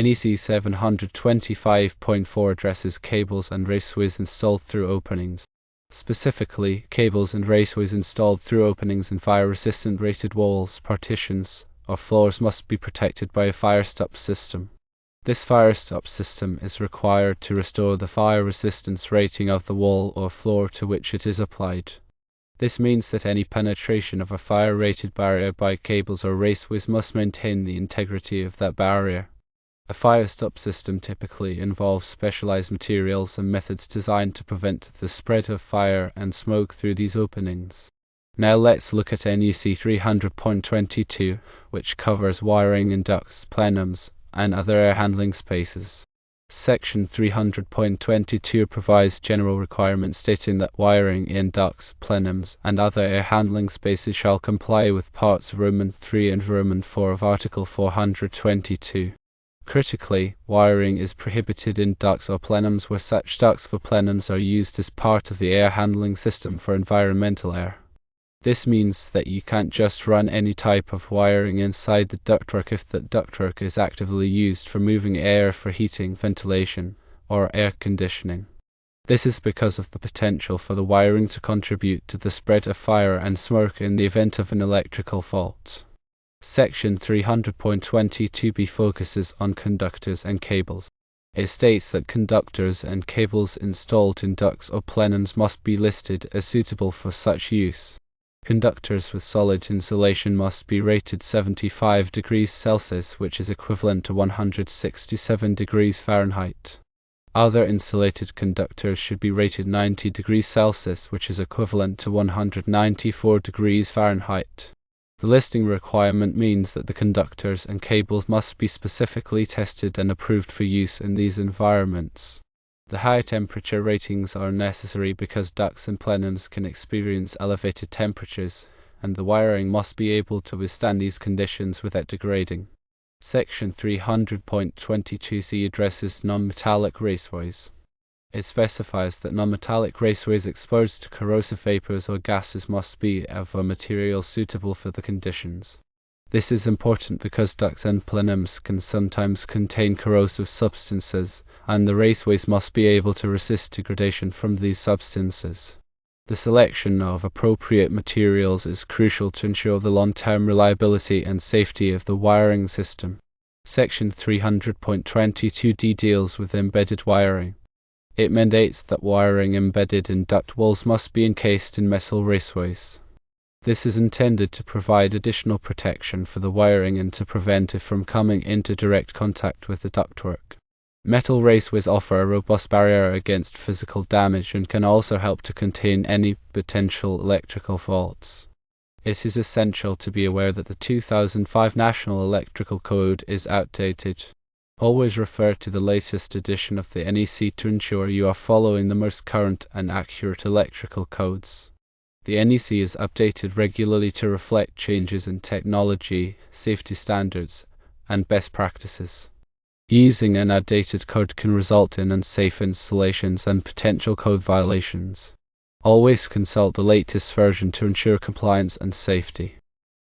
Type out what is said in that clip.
NEC 725.4 addresses cables and raceways installed through openings. Specifically, cables and raceways installed through openings in fire-resistant rated walls, partitions, or floors must be protected by a fire stop system. This fire stop system is required to restore the fire resistance rating of the wall or floor to which it is applied. This means that any penetration of a fire-rated barrier by cables or raceways must maintain the integrity of that barrier. A fire stop system typically involves specialized materials and methods designed to prevent the spread of fire and smoke through these openings. Now let's look at NEC 300.22, which covers wiring in ducts, plenums, and other air handling spaces. Section 300.22 provides general requirements stating that wiring in ducts, plenums, and other air handling spaces shall comply with parts Roman 3 and Roman 4 of Article 422. Critically, wiring is prohibited in ducts or plenums where such ducts or plenums are used as part of the air handling system for environmental air. This means that you can't just run any type of wiring inside the ductwork if that ductwork is actively used for moving air for heating, ventilation, or air conditioning. This is because of the potential for the wiring to contribute to the spread of fire and smoke in the event of an electrical fault. Section 300.22b focuses on conductors and cables. It states that conductors and cables installed in ducts or plenums must be listed as suitable for such use. Conductors with solid insulation must be rated 75 degrees Celsius, which is equivalent to 167 degrees Fahrenheit. Other insulated conductors should be rated 90 degrees Celsius, which is equivalent to 194 degrees Fahrenheit. The listing requirement means that the conductors and cables must be specifically tested and approved for use in these environments. The high temperature ratings are necessary because ducts and plenums can experience elevated temperatures, and the wiring must be able to withstand these conditions without degrading. Section 300.22c addresses non-metallic raceways. It specifies that non-metallic raceways exposed to corrosive vapors or gases must be of a material suitable for the conditions. This is important because ducts and plenums can sometimes contain corrosive substances, and the raceways must be able to resist degradation from these substances. The selection of appropriate materials is crucial to ensure the long-term reliability and safety of the wiring system. Section 300.22d deals with embedded wiring. It mandates that wiring embedded in duct walls must be encased in metal raceways. This is intended to provide additional protection for the wiring and to prevent it from coming into direct contact with the ductwork. Metal raceways offer a robust barrier against physical damage and can also help to contain any potential electrical faults. It is essential to be aware that the 2005 National Electrical Code is outdated. Always refer to the latest edition of the NEC to ensure you are following the most current and accurate electrical codes. The NEC is updated regularly to reflect changes in technology, safety standards, and best practices. Using an outdated code can result in unsafe installations and potential code violations. Always consult the latest version to ensure compliance and safety.